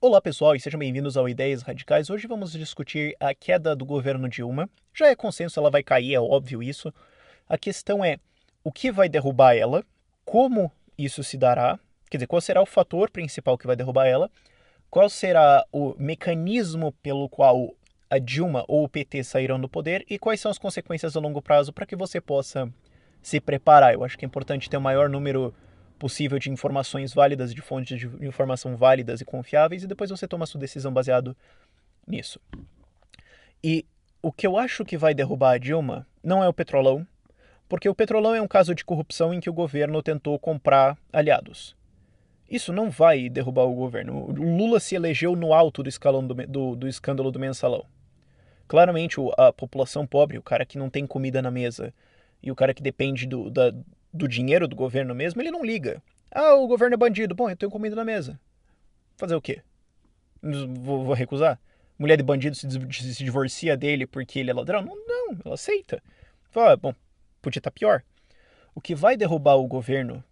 Olá pessoal e sejam bem-vindos ao Ideias Radicais. Hoje vamos discutir a queda do governo Dilma. Já é consenso, ela vai cair, é óbvio isso. A questão é o que vai derrubar ela, como isso se dará, quer dizer, qual será o fator principal que vai derrubar ela, qual será o mecanismo pelo qual a Dilma ou o PT sairão do poder e quais são as consequências a longo prazo para que você possa se preparar. Eu acho que é importante ter o maior número possível de informações válidas, de fontes de informação válidas e confiáveis, e depois você toma a sua decisão baseado nisso. E o que eu acho que vai derrubar a Dilma não é o Petrolão, porque o Petrolão é um caso de corrupção em que o governo tentou comprar aliados. Isso não vai derrubar o governo. O Lula se elegeu no alto do escalão do escândalo do mensalão. Claramente, a população pobre, o cara que não tem comida na mesa e o cara que depende do dinheiro do governo mesmo, ele não liga. Ah, o governo é bandido. Bom, eu tenho comida na mesa. Fazer o quê? Vou recusar? Mulher de bandido se divorcia dele porque ele é ladrão? Não, não, ela aceita. Fala, bom, podia estar pior. O que vai derrubar o governo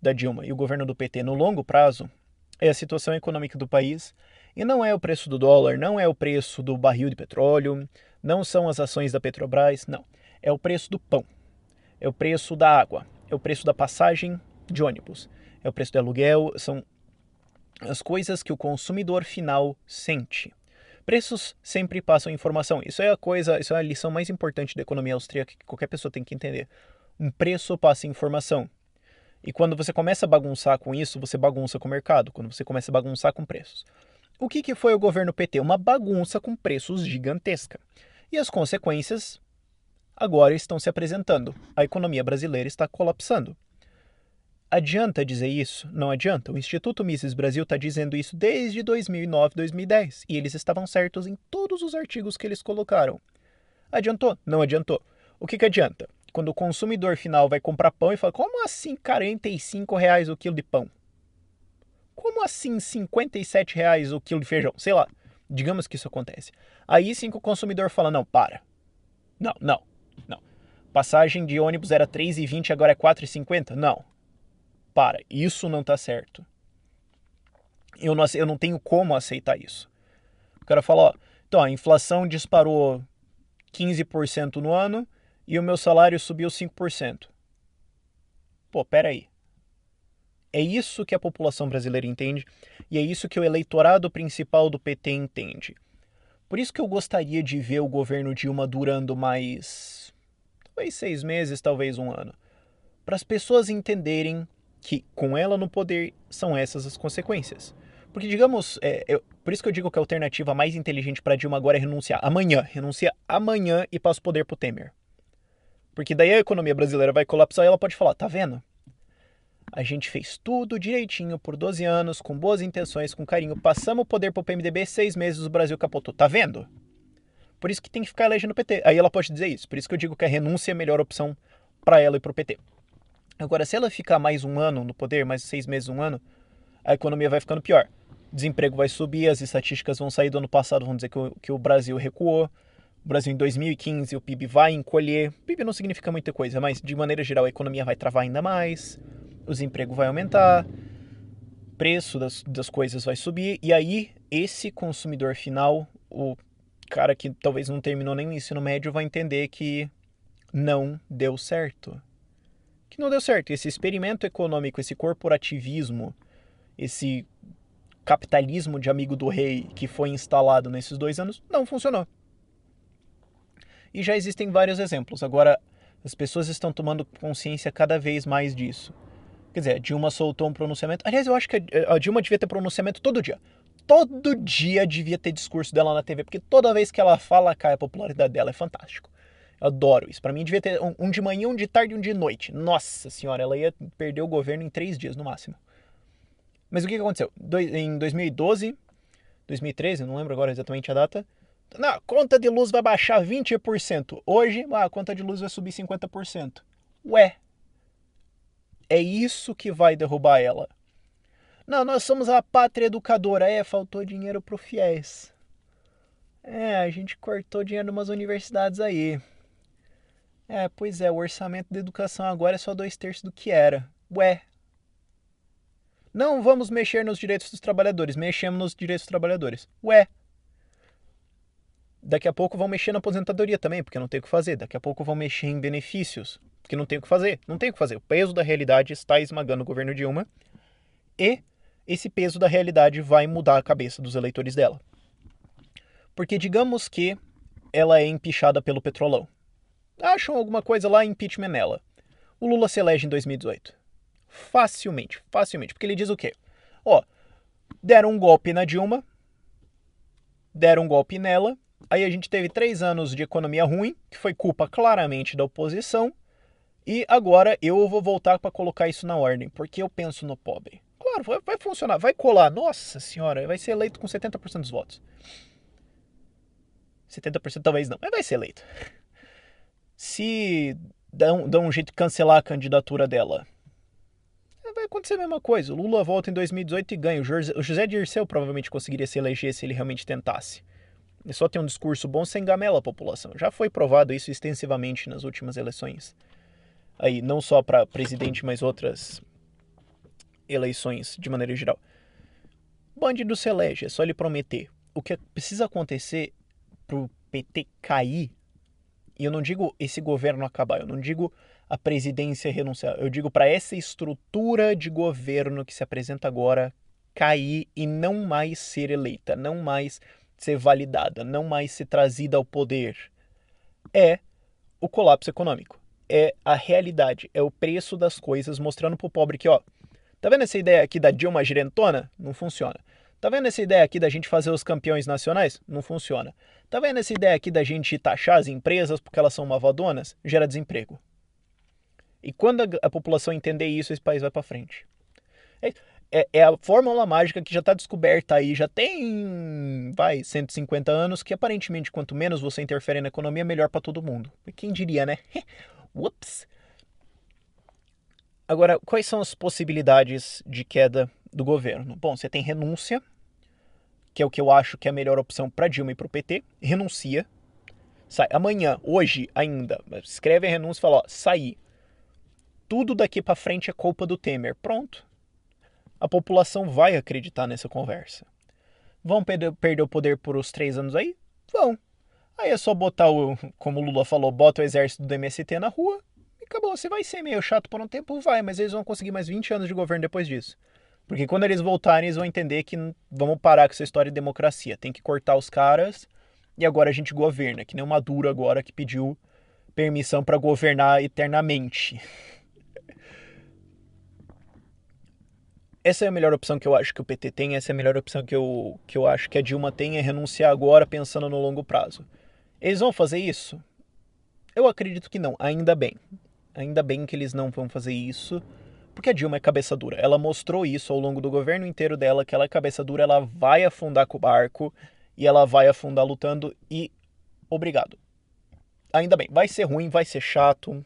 da Dilma e o governo do PT no longo prazo é a situação econômica do país. E não é o preço do dólar, não é o preço do barril de petróleo, não são as ações da Petrobras, não. É o preço do pão, é o preço da água, é o preço da passagem de ônibus, é o preço do aluguel, são as coisas que o consumidor final sente. Preços sempre passam informação. Isso é a lição mais importante da economia austríaca que qualquer pessoa tem que entender. Um preço passa informação. E quando você começa a bagunçar com isso, você bagunça com o mercado. Quando você começa a bagunçar com preços. O que foi o governo PT? Uma bagunça com preços gigantesca. E as consequências agora estão se apresentando. A economia brasileira está colapsando. Adianta dizer isso? Não adianta. O Instituto Mises Brasil está dizendo isso desde 2009, 2010. E eles estavam certos em todos os artigos que eles colocaram. Adiantou? Não adiantou. O que adianta? Quando o consumidor final vai comprar pão e fala, como assim R$ 45 o quilo de pão? Como assim R$ 57 o quilo de feijão? Sei lá, digamos que isso acontece. Aí sim que o consumidor fala, não, para. Não. Passagem de ônibus era R$ 3,20, agora é R$ 4,50? Não. Para, isso não tá certo. Eu não tenho como aceitar isso. O cara fala, ó, então a inflação disparou 15% no ano e o meu salário subiu 5%. Pô, peraí. É isso que a população brasileira entende e é isso que o eleitorado principal do PT entende. Por isso que eu gostaria de ver o governo Dilma durando mais, talvez 6 meses, talvez um ano. Para as pessoas entenderem que, com ela no poder, são essas as consequências. Porque, digamos, por isso que eu digo que a alternativa mais inteligente para Dilma agora é renunciar amanhã. Renuncia amanhã e passa o poder pro Temer. Porque daí a economia brasileira vai colapsar e ela pode falar, tá vendo? A gente fez tudo direitinho por 12 anos, com boas intenções, com carinho. Passamos o poder pro PMDB, 6 meses o Brasil capotou. Tá vendo? Por isso que tem que ficar elegendo o PT. Aí ela pode dizer isso. Por isso que eu digo que a renúncia é a melhor opção para ela e pro PT. Agora, se ela ficar mais um ano no poder, mais 6 meses, um ano, a economia vai ficando pior. O desemprego vai subir, as estatísticas vão sair do ano passado, vão dizer que o Brasil recuou. O Brasil em 2015, o PIB vai encolher. O PIB não significa muita coisa, mas de maneira geral a economia vai travar ainda mais. O desemprego vai aumentar. O preço das coisas vai subir. E aí, esse consumidor final, o cara que talvez não terminou nem o ensino médio, vai entender que não deu certo. Que não deu certo. Esse experimento econômico, esse corporativismo, esse capitalismo de amigo do rei que foi instalado nesses 2 anos, não funcionou. E já existem vários exemplos. Agora, as pessoas estão tomando consciência cada vez mais disso. Quer dizer, a Dilma soltou um pronunciamento. Aliás, eu acho que a Dilma devia ter pronunciamento todo dia. Todo dia devia ter discurso dela na TV, porque toda vez que ela fala, cai a popularidade dela. É fantástico. Eu adoro isso. Pra mim devia ter um de manhã, um de tarde e um de noite. Nossa senhora, ela ia perder o governo em 3 dias no máximo. Mas o que aconteceu? Em 2012, 2013, não lembro agora exatamente a data, a conta de luz vai baixar 20%. Hoje, a conta de luz vai subir 50%. Ué, é isso que vai derrubar ela. Não, nós somos a pátria educadora. Faltou dinheiro pro FIES. A gente cortou dinheiro em umas universidades aí. Pois é, o orçamento da educação agora é só 2/3 do que era. Ué. Não vamos mexer nos direitos dos trabalhadores. Mexemos nos direitos dos trabalhadores. Ué. Daqui a pouco vão mexer na aposentadoria também, porque não tem o que fazer. Daqui a pouco vão mexer em benefícios, porque não tem o que fazer. Não tem o que fazer. O peso da realidade está esmagando o governo Dilma e esse peso da realidade vai mudar a cabeça dos eleitores dela. Porque digamos que ela é empichada pelo Petrolão. Acham alguma coisa lá, impeachment nela. O Lula se elege em 2018. Facilmente. Porque ele diz o quê? Deram um golpe na Dilma, deram um golpe nela, aí a gente teve 3 anos de economia ruim, que foi culpa claramente da oposição, e agora eu vou voltar para colocar isso na ordem, porque eu penso no pobre. Claro, vai funcionar, vai colar. Nossa senhora, vai ser eleito com 70% dos votos. 70% talvez não, mas vai ser eleito. Se dão um jeito de cancelar a candidatura dela, vai acontecer a mesma coisa. O Lula volta em 2018 e ganha. O José Dirceu provavelmente conseguiria se eleger se ele realmente tentasse. Ele só tem um discurso bom sem gamela a população. Já foi provado isso extensivamente nas últimas eleições. Aí, não só para presidente, mas outras eleições de maneira geral. Bandido se elege, é só ele prometer. O que precisa acontecer pro PT cair, e eu não digo esse governo acabar, eu não digo a presidência renunciar, eu digo para essa estrutura de governo que se apresenta agora cair e não mais ser eleita, não mais ser validada, não mais ser trazida ao poder. É o colapso econômico. É a realidade, é o preço das coisas mostrando pro pobre que, tá vendo essa ideia aqui da Dilma girentona? Não funciona. Tá vendo essa ideia aqui da gente fazer os campeões nacionais? Não funciona. Tá vendo essa ideia aqui da gente taxar as empresas porque elas são malvadonas? Gera desemprego. E quando a população entender isso, esse país vai para frente. É a fórmula mágica que já está descoberta aí, já tem, 150 anos, que aparentemente quanto menos você interfere na economia, melhor para todo mundo. Quem diria, né? Ups. Agora, quais são as possibilidades de queda do governo? Bom, você tem renúncia, que é o que eu acho que é a melhor opção para Dilma e para o PT. Renuncia. Sai. Amanhã, hoje ainda, escreve a renúncia e fala, sair. Tudo daqui para frente é culpa do Temer. Pronto. A população vai acreditar nessa conversa. Vão perder o poder por os 3 anos aí? Vão. Aí é só botar como o Lula falou, bota o exército do MST na rua e acabou. Você vai ser meio chato por um tempo? Vai, mas eles vão conseguir mais 20 anos de governo depois disso. Porque quando eles voltarem, eles vão entender que vamos parar com essa história de democracia. Tem que cortar os caras e agora a gente governa. Que nem o Maduro agora que pediu permissão para governar eternamente. Essa é a melhor opção que eu acho que o PT tem, essa é a melhor opção que eu acho que a Dilma tem, é renunciar agora pensando no longo prazo. Eles vão fazer isso? Eu acredito que não, ainda bem. Ainda bem que eles não vão fazer isso, porque a Dilma é cabeça dura. Ela mostrou isso ao longo do governo inteiro dela, que ela é cabeça dura, ela vai afundar com o barco, e ela vai afundar lutando, e obrigado. Ainda bem, vai ser ruim, vai ser chato,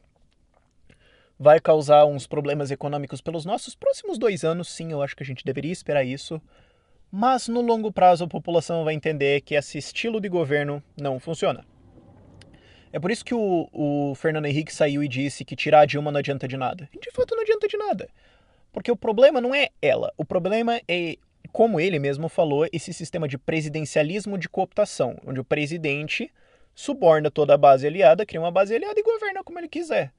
vai causar uns problemas econômicos pelos nossos próximos 2 anos, sim, eu acho que a gente deveria esperar isso. Mas no longo prazo a população vai entender que esse estilo de governo não funciona. É por isso que o Fernando Henrique saiu e disse que tirar a Dilma não adianta de nada. E de fato não adianta de nada. Porque o problema não é ela. O problema é, como ele mesmo falou, esse sistema de presidencialismo de cooptação, onde o presidente suborna toda a base aliada, cria uma base aliada e governa como ele quiser.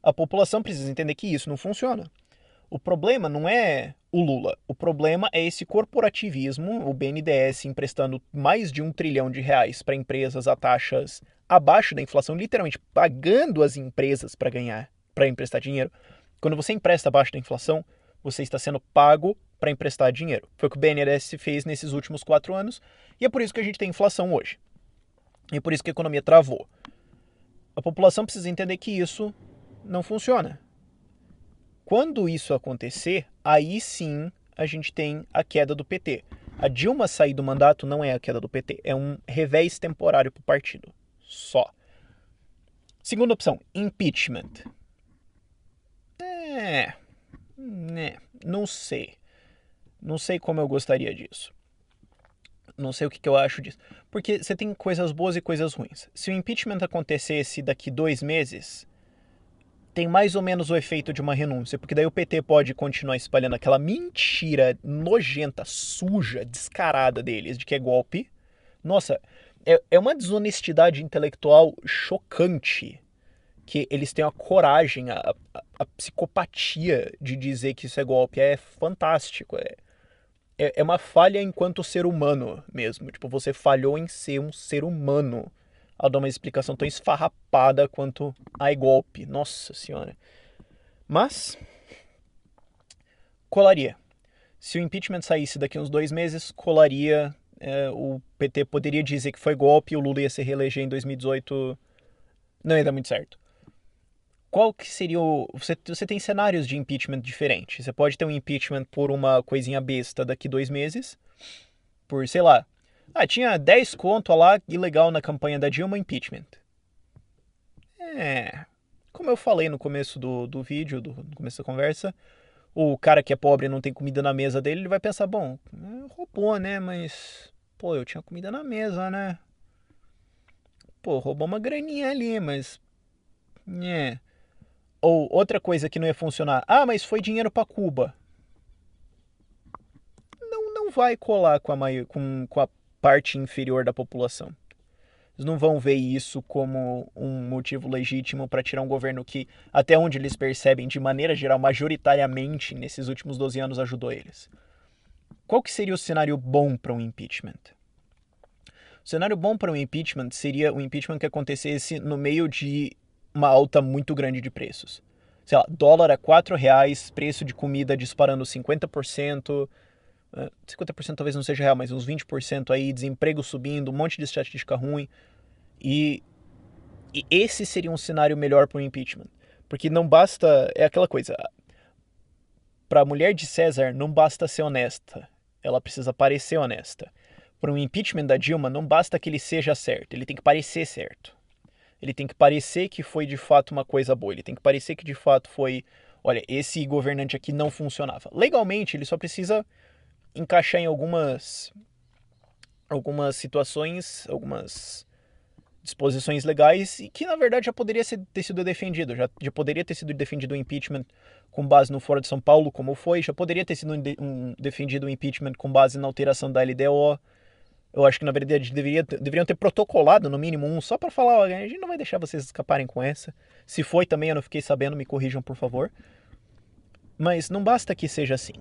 A população precisa entender que isso não funciona. O problema não é o Lula. O problema é esse corporativismo, o BNDES emprestando mais de R$ 1 trilhão para empresas a taxas abaixo da inflação, literalmente pagando as empresas para emprestar dinheiro. Quando você empresta abaixo da inflação, você está sendo pago para emprestar dinheiro. Foi o que o BNDES fez nesses últimos 4 anos e é por isso que a gente tem inflação hoje. E é por isso que a economia travou. A população precisa entender que isso não funciona. Quando isso acontecer, aí sim a gente tem a queda do PT. A Dilma sair do mandato não é a queda do PT, é um revés temporário para o partido. Só. Segunda opção, impeachment. Não sei. Não sei como eu gostaria disso. Não sei o que eu acho disso. Porque você tem coisas boas e coisas ruins. Se o impeachment acontecesse daqui 2 meses, tem mais ou menos o efeito de uma renúncia, porque daí o PT pode continuar espalhando aquela mentira nojenta, suja, descarada deles, de que é golpe. Nossa, é uma desonestidade intelectual chocante que eles têm a coragem, a psicopatia de dizer que isso é golpe. É fantástico. É uma falha enquanto ser humano mesmo. Tipo, você falhou em ser um ser humano ao dar uma explicação tão esfarrapada quanto ai golpe. Nossa senhora. Mas, colaria. Se o impeachment saísse daqui uns 2 meses, colaria. O PT poderia dizer que foi golpe e o Lula ia se reeleger em 2018. Não ia dar muito certo. Qual que seria o... Você tem cenários de impeachment diferentes. Você pode ter um impeachment por uma coisinha besta daqui 2 meses. Por, sei lá... tinha 10 conto lá ilegal na campanha da Dilma, impeachment. Como eu falei no começo do vídeo, no começo da conversa, o cara que é pobre e não tem comida na mesa dele, ele vai pensar, bom, roubou, né, mas... Pô, eu tinha comida na mesa, né? Pô, roubou uma graninha ali, mas... Ou outra coisa que não ia funcionar, mas foi dinheiro para Cuba. Não vai colar com a parte inferior da população. Eles não vão ver isso como um motivo legítimo para tirar um governo que, até onde eles percebem, de maneira geral, majoritariamente, nesses últimos 12 anos, ajudou eles. Qual que seria o cenário bom para um impeachment? O cenário bom para um impeachment seria um impeachment que acontecesse no meio de uma alta muito grande de preços. Sei lá, dólar a R$4, preço de comida disparando 50%, 50% talvez não seja real, mas uns 20% aí, desemprego subindo, um monte de estatística ruim. E esse seria um cenário melhor para o impeachment. Porque não basta, é aquela coisa, para a mulher de César não basta ser honesta, ela precisa parecer honesta. Para um impeachment da Dilma não basta que ele seja certo, ele tem que parecer certo. Ele tem que parecer que foi de fato uma coisa boa. Ele tem que parecer que de fato foi... Olha, esse governante aqui não funcionava. Legalmente, ele só precisa encaixar em algumas situações, algumas disposições legais e que, na verdade, já poderia ter sido defendido. Já poderia ter sido defendido o impeachment com base no Foro de São Paulo, como foi. Já poderia ter sido defendido o impeachment com base na alteração da LDO. Eu acho que, na verdade, deveriam ter protocolado, no mínimo, um, só para falar, ó, a gente não vai deixar vocês escaparem com essa. Se foi também, eu não fiquei sabendo, me corrijam, por favor. Mas não basta que seja assim.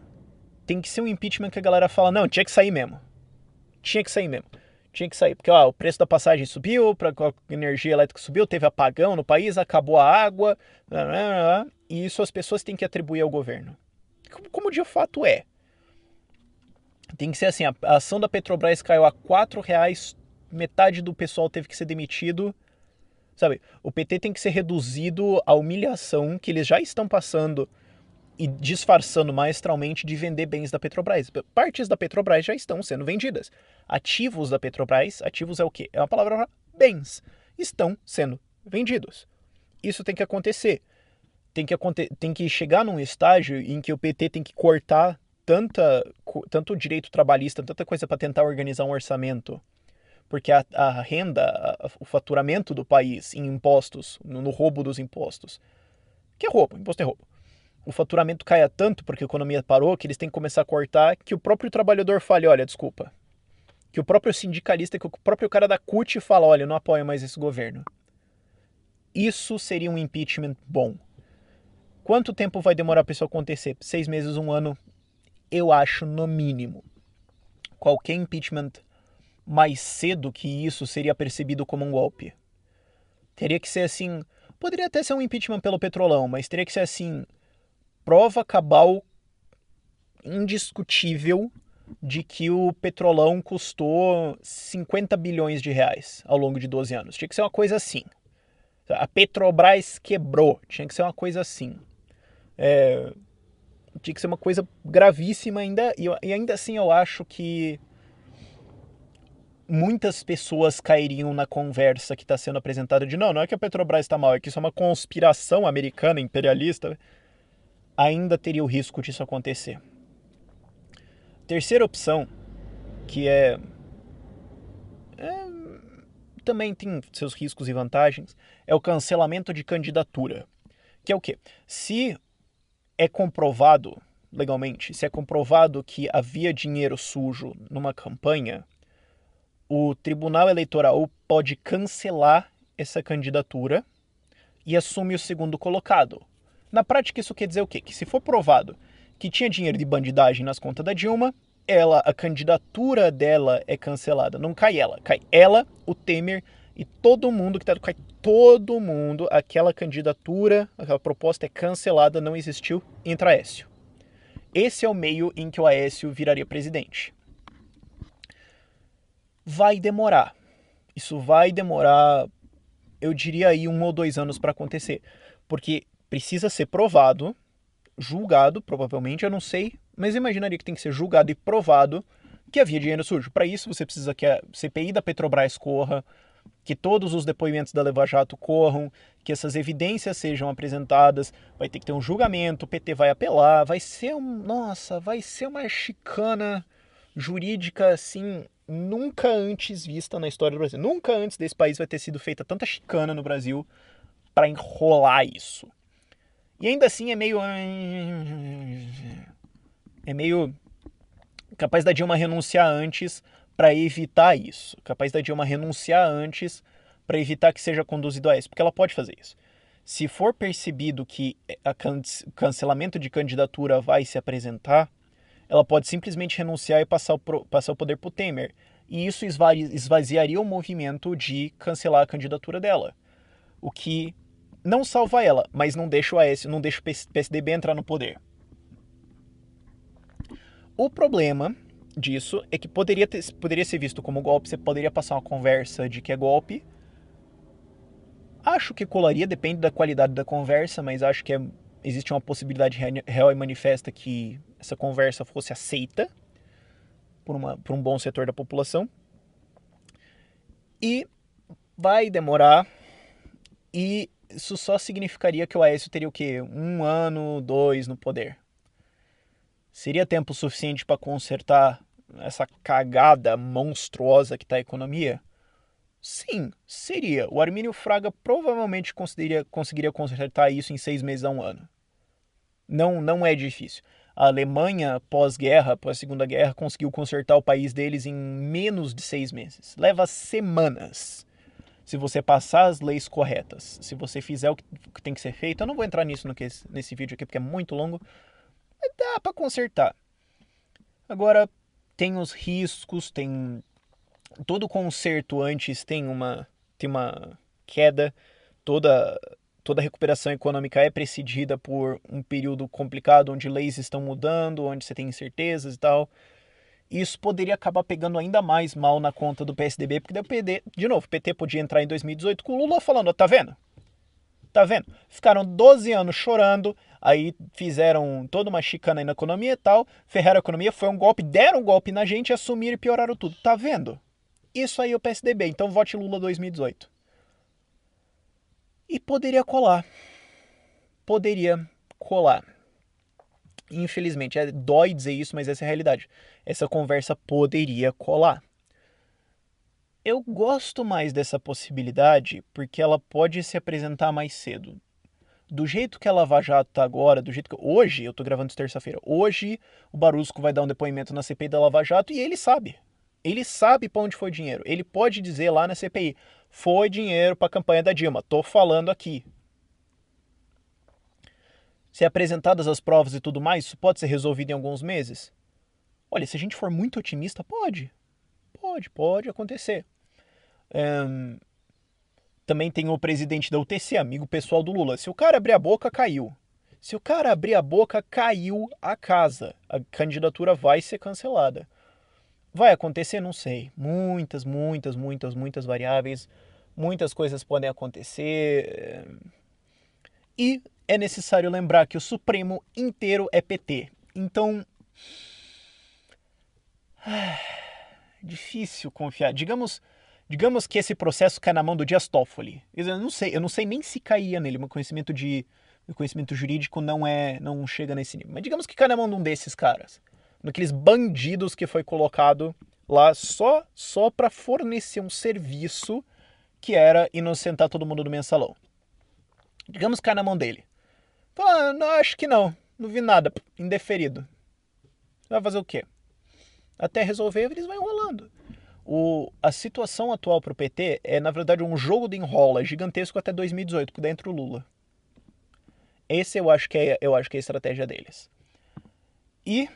Tem que ser um impeachment que a galera fala, não, tinha que sair mesmo. Tinha que sair mesmo. Tinha que sair, porque o preço da passagem subiu, a energia elétrica subiu, teve apagão no país, acabou a água, e isso as pessoas têm que atribuir ao governo. Como de fato é. Tem que ser assim, a ação da Petrobras caiu a R$4, metade do pessoal teve que ser demitido. Sabe, o PT tem que ser reduzido à humilhação que eles já estão passando e disfarçando maestralmente de vender bens da Petrobras. Partes da Petrobras já estão sendo vendidas. Ativos da Petrobras, ativos é o quê? É uma palavra para bens. Estão sendo vendidos. Isso tem que acontecer. Tem que chegar num estágio em que o PT tem que cortar tanto direito trabalhista, tanta coisa para tentar organizar um orçamento, porque a renda, o faturamento do país em impostos, no roubo dos impostos, que é roubo, imposto é roubo, o faturamento caia tanto porque a economia parou que eles têm que começar a cortar, que o próprio trabalhador fale, olha, desculpa, que o próprio sindicalista, que o próprio cara da CUT fala, olha, eu não apoio mais esse governo. Isso seria um impeachment bom. Quanto tempo vai demorar para isso acontecer? 6 meses, 1 ano? Eu acho, no mínimo. Qualquer impeachment mais cedo que isso seria percebido como um golpe. Teria que ser assim... Poderia até ser um impeachment pelo Petrolão, mas teria que ser assim... Prova cabal indiscutível de que o Petrolão custou 50 bilhões de reais ao longo de 12 anos. Tinha que ser uma coisa assim. A Petrobras quebrou. Tinha que ser uma coisa assim. Tinha que ser uma coisa gravíssima ainda. E ainda assim eu acho que muitas pessoas cairiam na conversa que está sendo apresentada de não é que a Petrobras está mal, é que isso é uma conspiração americana, imperialista. Ainda teria o risco disso acontecer. Terceira opção, que também tem seus riscos e vantagens, é o cancelamento de candidatura. Que é o quê? Se é comprovado legalmente, se é comprovado que havia dinheiro sujo numa campanha, o Tribunal Eleitoral pode cancelar essa candidatura e assume o segundo colocado. Na prática, isso quer dizer o quê? Que se for provado que tinha dinheiro de bandidagem nas contas da Dilma, a candidatura dela é cancelada. Não cai ela, o Temer e todo mundo que tá. Cai todo mundo, aquela candidatura, aquela proposta é cancelada, não existiu, entra Aécio. Esse é o meio em que o Aécio viraria presidente. Vai demorar. Isso vai demorar, eu diria aí 1 ou 2 anos para acontecer. Porque precisa ser provado, julgado, provavelmente, eu não sei, mas imaginaria que tem que ser julgado e provado que havia dinheiro sujo. Para isso, você precisa que a CPI da Petrobras corra, que todos os depoimentos da Lava Jato corram, que essas evidências sejam apresentadas, vai ter que ter um julgamento, o PT vai apelar, vai ser vai ser uma chicana jurídica assim nunca antes vista na história do Brasil. Nunca antes desse país vai ter sido feita tanta chicana no Brasil para enrolar isso. E ainda assim é meio capaz da Dilma renunciar antes para evitar isso. Capaz da Dilma renunciar antes para evitar que seja conduzido a isso, porque ela pode fazer isso. Se for percebido que o cancelamento de candidatura vai se apresentar, ela pode simplesmente renunciar e passar o poder para o Temer. E isso esvaziaria o movimento de cancelar a candidatura dela. O que não salva ela, mas não deixa o PSDB entrar no poder. O problema disso é que poderia ser visto como golpe, você poderia passar uma conversa de que é golpe. Acho que colaria, depende da qualidade da conversa, mas acho que existe uma possibilidade real e manifesta que essa conversa fosse aceita por um bom setor da população. E vai demorar, e isso só significaria que o Aécio teria o quê? 1 ano, 2 no poder. Seria tempo suficiente para consertar essa cagada monstruosa que está a economia? Sim, seria. O Armínio Fraga provavelmente conseguiria consertar isso em 6 meses a 1 ano. Não é difícil. A Alemanha, pós-guerra, pós-segunda guerra, conseguiu consertar o país deles em menos de 6 meses. Leva semanas. Se você passar as leis corretas, se você fizer o que tem que ser feito, eu não vou entrar nisso nesse vídeo aqui porque é muito longo, mas dá para consertar. Agora, tem os riscos, tem todo conserto antes tem uma queda, toda recuperação econômica é precedida por um período complicado onde leis estão mudando, onde você tem incertezas e tal. Isso poderia acabar pegando ainda mais mal na conta do PSDB, porque daí o PT podia entrar em 2018 com o Lula falando, tá vendo? Tá vendo? Ficaram 12 anos chorando, aí fizeram toda uma chicana aí na economia e tal, ferraram a economia, foi um golpe, deram um golpe na gente, assumiram e pioraram tudo. Tá vendo? Isso aí é o PSDB, então vote Lula 2018. E poderia colar. Poderia colar. Infelizmente, dói dizer isso, mas essa é a realidade. Essa conversa poderia colar. Eu gosto mais dessa possibilidade porque ela pode se apresentar mais cedo. Do jeito que a Lava Jato tá agora, do jeito que... Hoje, eu tô gravando isso terça-feira, hoje o Barusco vai dar um depoimento na CPI da Lava Jato e ele sabe. Ele sabe pra onde foi dinheiro. Ele pode dizer lá na CPI, foi dinheiro pra campanha da Dilma, tô falando aqui. Se apresentadas as provas e tudo mais, isso pode ser resolvido em alguns meses? Olha, se a gente for muito otimista, pode. Pode acontecer. Também tem o presidente da UTC, amigo pessoal do Lula. Se o cara abrir a boca, caiu. Se o cara abrir a boca, caiu a casa. A candidatura vai ser cancelada. Vai acontecer? Não sei. Muitas variáveis. Muitas coisas podem acontecer. E é necessário lembrar que o Supremo inteiro é PT. Então... difícil confiar. Digamos que esse processo cai na mão do Dias Toffoli. Eu não sei nem se cairia nele. Meu conhecimento jurídico não chega nesse nível. Mas digamos que cai na mão de um desses caras. Daqueles bandidos que foi colocado lá só para fornecer um serviço que era inocentar todo mundo do mensalão. Digamos que cai na mão dele. Fala, não, acho que não. Não vi nada. Indeferido. Você vai fazer o quê? Até resolver, eles vão enrolando. A situação atual para o PT é, na verdade, um jogo de enrola gigantesco até 2018, por dentro do Lula. Esse eu acho que é a estratégia deles. E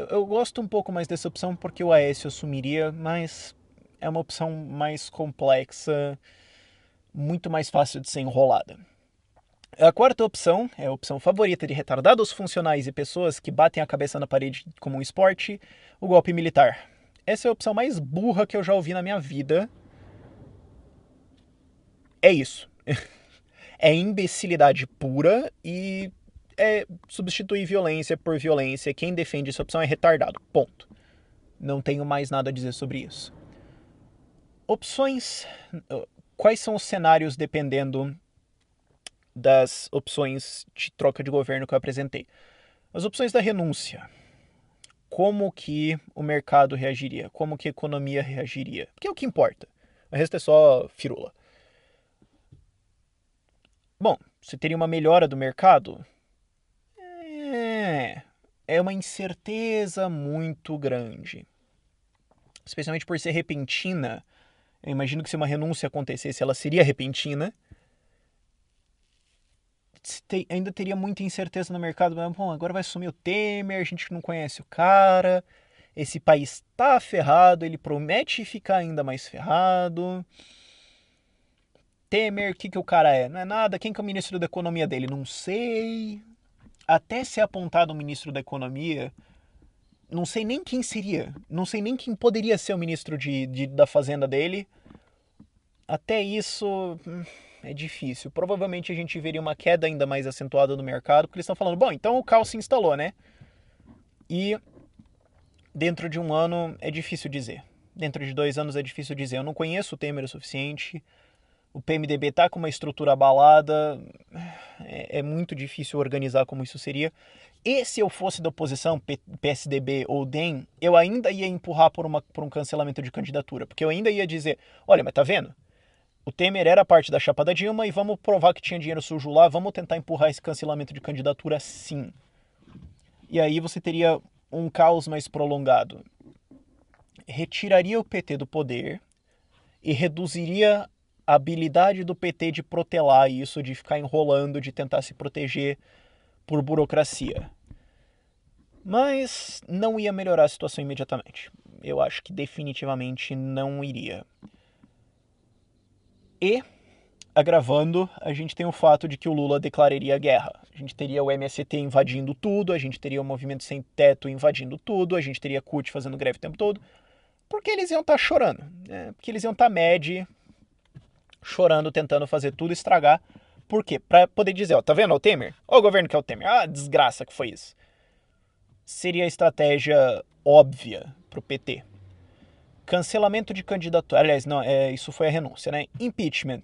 eu gosto um pouco mais dessa opção porque o Aécio assumiria, mas é uma opção mais complexa, muito mais fácil de ser enrolada. A quarta opção é a opção favorita de retardados funcionais e pessoas que batem a cabeça na parede como um esporte, o golpe militar. Essa é a opção mais burra que eu já ouvi na minha vida. É isso. É imbecilidade pura e é substituir violência por violência. Quem defende essa opção é retardado. Ponto. Não tenho mais nada a dizer sobre isso. Opções. Quais são os cenários dependendo das opções de troca de governo que eu apresentei? As opções da renúncia. Como que o mercado reagiria? Como que a economia reagiria? Porque é o que importa. O resto é só firula. Bom, você teria uma melhora do mercado? É uma incerteza muito grande. Especialmente por ser repentina. Eu imagino que se uma renúncia acontecesse, ela seria repentina. Ainda teria muita incerteza no mercado. Mas, bom, agora vai sumir o Temer, a gente não conhece o cara. Esse país tá ferrado, ele promete ficar ainda mais ferrado. Temer, o que o cara é? Não é nada. Quem que é o ministro da economia dele? Não sei. Até ser apontado o ministro da economia, não sei nem quem seria. Não sei nem quem poderia ser o ministro da fazenda dele. Até isso é difícil. Provavelmente a gente veria uma queda ainda mais acentuada no mercado, porque eles estão falando, bom, então o caos se instalou, né? E dentro de um ano é difícil dizer. Dentro de 2 anos é difícil dizer. Eu não conheço o Temer o suficiente. O PMDB tá com uma estrutura abalada. É muito difícil organizar como isso seria. E se eu fosse da oposição, PSDB ou DEM, eu ainda ia empurrar por um cancelamento de candidatura. Porque eu ainda ia dizer, olha, mas tá vendo? O Temer era parte da chapa da Dilma e vamos provar que tinha dinheiro sujo lá, vamos tentar empurrar esse cancelamento de candidatura sim. E aí você teria um caos mais prolongado. Retiraria o PT do poder e reduziria a habilidade do PT de protelar isso, de ficar enrolando, de tentar se proteger por burocracia. Mas não ia melhorar a situação imediatamente. Eu acho que definitivamente não iria. E, agravando, a gente tem o fato de que o Lula declararia guerra. A gente teria o MST invadindo tudo, a gente teria o Movimento Sem Teto invadindo tudo, a gente teria a CUT fazendo greve o tempo todo. Porque eles iam estar chorando. Né? Porque eles iam estar chorando, tentando fazer tudo estragar. Por quê? Pra poder dizer, ó, tá vendo o Temer? Ó o governo que é o Temer. Ah, desgraça que foi isso. Seria a estratégia óbvia pro PT. Cancelamento de candidatura. Aliás, não, isso foi a renúncia, né? Impeachment.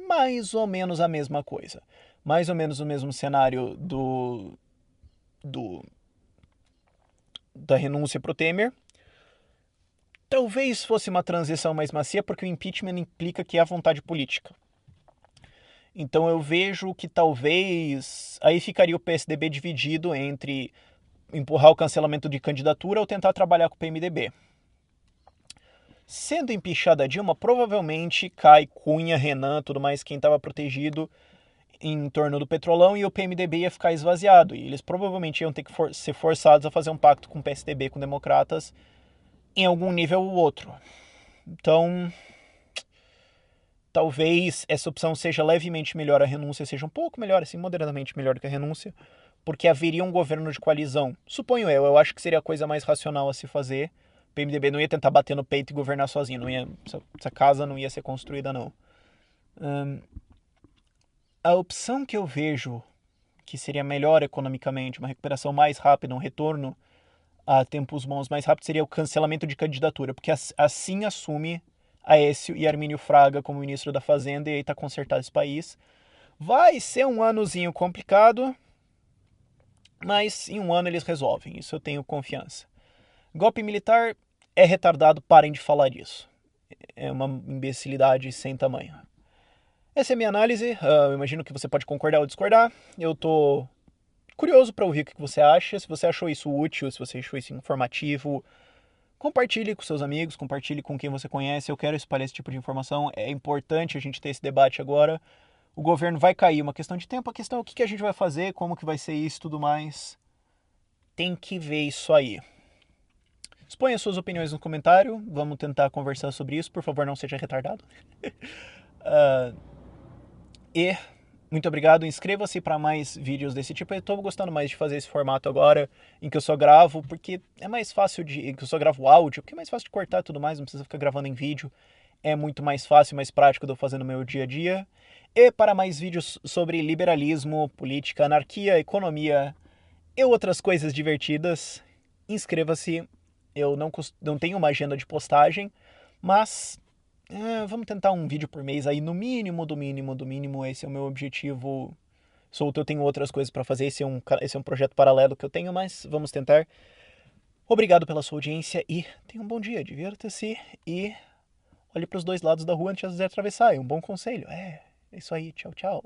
Mais ou menos a mesma coisa. Mais ou menos o mesmo cenário da renúncia pro Temer. Talvez fosse uma transição mais macia, porque o impeachment implica que há vontade política. Então eu vejo que talvez aí ficaria o PSDB dividido entre empurrar o cancelamento de candidatura ou tentar trabalhar com o PMDB. Sendo empichada a Dilma, provavelmente cai Cunha, Renan, tudo mais, quem estava protegido em torno do Petrolão, e o PMDB ia ficar esvaziado. E eles provavelmente iam ter que ser forçados a fazer um pacto com o PSDB, com democratas, em algum nível ou outro. Então, talvez essa opção seja levemente melhor, a renúncia seja um pouco melhor, assim, moderadamente melhor que a renúncia, porque haveria um governo de coalizão. Suponho eu acho que seria a coisa mais racional a se fazer. O PMDB não ia tentar bater no peito e governar sozinho, essa casa não ia ser construída, não. A opção que eu vejo que seria melhor economicamente, uma recuperação mais rápida, um retorno a tempos bons mais rápido, seria o cancelamento de candidatura, porque assim assume Aécio e Armínio Fraga como ministro da Fazenda e aí tá consertado esse país. Vai ser um anozinho complicado, mas em um ano eles resolvem, isso eu tenho confiança. Golpe militar é retardado, parem de falar disso. É uma imbecilidade sem tamanho. Essa é a minha análise. Eu imagino que você pode concordar ou discordar. Eu tô curioso para ouvir o que você acha. Se você achou isso útil, se você achou isso informativo, compartilhe com seus amigos, compartilhe com quem você conhece. Eu quero espalhar esse tipo de informação. É importante a gente ter esse debate agora. O governo vai cair, uma questão de tempo. A questão é o que a gente vai fazer, como que vai ser isso e tudo mais. Tem que ver isso aí. Exponha suas opiniões no comentário. Vamos tentar conversar sobre isso. Por favor, não seja retardado. E muito obrigado. Inscreva-se para mais vídeos desse tipo. Eu estou gostando mais de fazer esse formato agora, em que eu só gravo, porque é mais fácil de... que eu só gravo áudio, porque é mais fácil de cortar e tudo mais, não precisa ficar gravando em vídeo. É muito mais fácil, mais prático de eu fazer no meu dia a dia. E para mais vídeos sobre liberalismo, política, anarquia, economia e outras coisas divertidas, inscreva-se. Eu não tenho uma agenda de postagem, mas vamos tentar um vídeo por mês aí, no mínimo, do mínimo, do mínimo. Esse é o meu objetivo. Eu tenho outras coisas para fazer, esse é um projeto paralelo que eu tenho, mas vamos tentar. Obrigado pela sua audiência e tenha um bom dia, divirta-se e olhe para os dois lados da rua antes de atravessar, é um bom conselho. É isso aí, tchau, tchau.